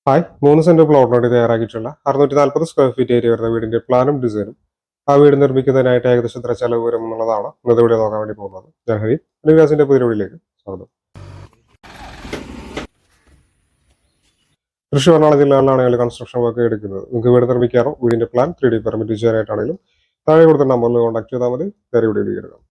Hi 3 cent പ്ലോട്ടിനായിട്ട് തയ്യാറാക്കിയിട്ടുള്ള 640 square feet area വരുന്ന വീടിന്റെ പ്ലാനും ഡിസൈനും ആ വീട് നിർമ്മിക്കുന്നതിനായിട്ട് ഏകദേശം എത്ര ചെലവ് വരും എന്നുള്ളതാണ് ഇന്നത്തെ വീഡിയോ നോക്കാൻ വേണ്ടി പോകുന്നത്. ഞാൻ ഹരി നിവാസിന്റെ പുതിയ വീഡിയോയിലേക്ക് സ്വാഗതം. തൃശ്ശൂർ എറണാകുളം ജില്ലകളിലാണെങ്കിൽ കൺസ്ട്രക്ഷൻ വർക്ക് എടുക്കുന്നത്. നിങ്ങൾക്ക് വീട് നിർമ്മിക്കാറോ വീടിന്റെ പ്ലാൻ 3D പെർമിറ്റ് ചെയ്യാനായിട്ടാണെങ്കിലും താഴെ കൊടുത്ത നമ്പറിൽ കോൺടാക്ട് ചെയ്താൽ മതി. വേറെ വീഡിയോ എടുക്കാം.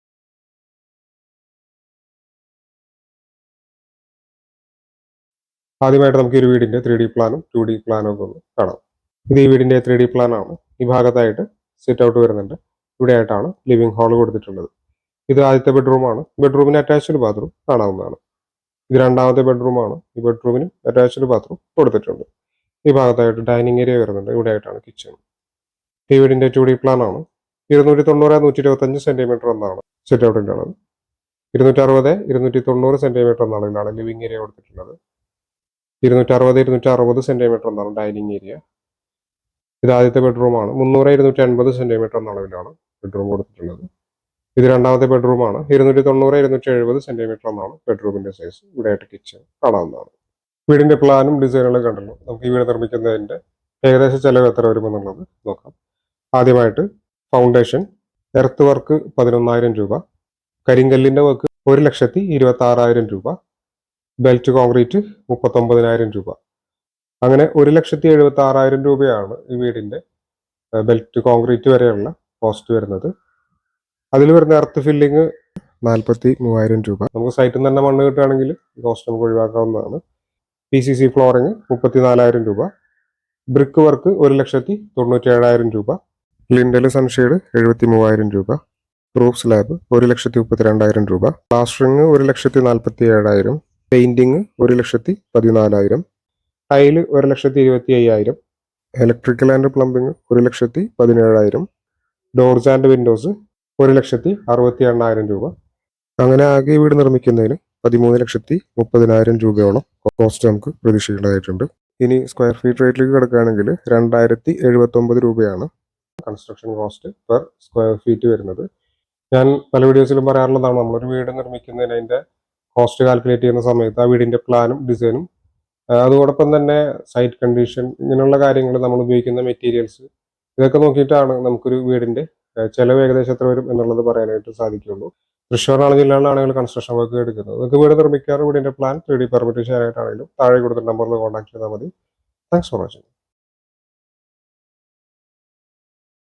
ആദ്യമായിട്ട് നമുക്ക് ഈ വീടിന്റെ 3D പ്ലാനും 2D പ്ലാനും ഒക്കെ ഒന്ന് കാണാം. ഇത് ഈ വീടിന്റെ 3D പ്ലാൻ ആണ്. ഈ ഭാഗത്തായിട്ട് സിറ്റ് ഔട്ട് വരുന്നുണ്ട്. ഇവിടെ ആയിട്ടാണ് ലിവിംഗ് ഹാൾ കൊടുത്തിട്ടുള്ളത്. ഇത് ആദ്യത്തെ ബെഡ്റൂമാണ്. ബെഡ്റൂമിന് അറ്റാച്ച്ഡ് ബാത്റൂം കാണാവുന്നതാണ്. ഇത് രണ്ടാമത്തെ ബെഡ്റൂമാണ്. ഈ ബെഡ്റൂമിനും അറ്റാച്ച്ഡ് ബാത്റൂം കൊടുത്തിട്ടുണ്ട്. ഈ ഭാഗത്തായിട്ട് ഡൈനിങ് ഏരിയ വരുന്നുണ്ട്. ഇവിടെ ആയിട്ടാണ് കിച്ചൺ. ഈ വീടിന്റെ 2D പ്ലാൻ ആണ്. 290-125 സെന്റിമീറ്റർ എന്നാണ് സിറ്റ് ഔട്ടിന്റെ അളവ്. 260-290 സെന്റിമീറ്റർ എന്നാണ് ലിവിംഗ് ഏരിയ കൊടുത്തിട്ടുള്ളത്. 260-260 സെന്റിമീറ്റർ എന്നാണ് ഡൈനിങ് ഏരിയ. ഇത് ആദ്യത്തെ ബെഡ്റൂമാണ്. 300-280 സെന്റിമീറ്റർ എന്ന അളവിലാണ് ബെഡ്റൂം കൊടുത്തിട്ടുള്ളത്. ഇത് രണ്ടാമത്തെ ബെഡ്റൂമാണ്. 290-270 സെന്റിമീറ്റർ എന്നാണ് ബെഡ്റൂമിന്റെ സൈസ്. ഇവിടെ ആയിട്ട് കിച്ചൺ കാണാവുന്നതാണ്. വീടിന്റെ പ്ലാനും ഡിസൈനുകളും കണ്ടല്ലോ. നമുക്ക് ഈ വീട് നിർമ്മിക്കുന്നതിന്റെ ഏകദേശം ചെലവ് എത്ര വരുമെന്നുള്ളത് നോക്കാം. ആദ്യമായിട്ട് ഫൗണ്ടേഷൻ എർത്ത് വർക്ക് 11,000 രൂപ, കരിങ്കല്ലിന്റെ വർക്ക് 1,26,000 രൂപ, ബെൽറ്റ് കോൺക്രീറ്റ് 39,000 രൂപ. അങ്ങനെ 1,76,000 രൂപയാണ് ഈ വീടിന്റെ ബെൽറ്റ് കോൺക്രീറ്റ് വരെയുള്ള കോസ്റ്റ് വരുന്നത്. അതിൽ വരുന്ന എർത്ത് ഫില്ലിങ് 43,000 രൂപ. നമുക്ക് സൈറ്റിൽ നിന്ന് തന്നെ മണ്ണ് കിട്ടുകയാണെങ്കിൽ കോസ്റ്റ് നമുക്ക് ഒഴിവാക്കാവുന്നതാണ്. PCC ഫ്ലോറിങ് 34,000 രൂപ, ബ്രിക്ക് വർക്ക് 1,97,000 രൂപ, ലിൻഡല് സൺഷെയ്ഡ് 73,000 രൂപ, റൂഫ് സ്ലാബ് 1,32,000 രൂപ, plastering 1,47,000, painting 1,14,000, tile 1,25,000, electrical and plumbing 1,17,000, doors and Windows 1,68,000 രൂപ. അങ്ങനെ ആകെ വീട് നിർമ്മിക്കുന്നതിന് 13,30,000 രൂപയോളം കോസ്റ്റ് നമുക്ക് പ്രതീക്ഷിക്കേണ്ടതായിട്ടുണ്ട്. ഇനി സ്ക്വയർ ഫീറ്റ് റേറ്റിലേക്ക് കിടക്കുകയാണെങ്കിൽ 2,079 രൂപയാണ് construction cost per square feet വരുന്നത്. ഞാൻ പല വീഡിയോസിലും പറയാറുള്ളതാണ്, നമ്മളൊരു വീട് നിർമ്മിക്കുന്നതിന് അതിന്റെ കോസ്റ്റ് കാൽക്കുലേറ്റ് ചെയ്യുന്ന സമയത്ത് ആ വീടിന്റെ പ്ലാനും ഡിസൈനും അതോടൊപ്പം തന്നെ സൈറ്റ് കണ്ടീഷൻ ഇങ്ങനെയുള്ള കാര്യങ്ങൾ, നമ്മൾ ഉപയോഗിക്കുന്ന മെറ്റീരിയൽസ്, ഇതൊക്കെ നോക്കിയിട്ടാണ് നമുക്കൊരു വീടിന്റെ ചെലവ് ഏകദേശം എത്ര വരും എന്നുള്ളത് പറയാനായിട്ട് സാധിക്കുള്ളൂ. തൃശ്ശൂർ ജില്ലകളിലാണെങ്കിൽ കൺസ്ട്രക്ഷൻ വർക്ക് എടുക്കുന്നത്. നിങ്ങൾക്ക് വീട് നിർമ്മിക്കാറ് വീടിന്റെ പ്ലാൻ 3D പെർമിറ്റ് ചെയ്യാനായിട്ടാണെങ്കിലും താഴെ കൊടുത്ത നമ്പറിൽ കോൺടാക്ട് ചെയ്താൽ മതി. Thanks for watching.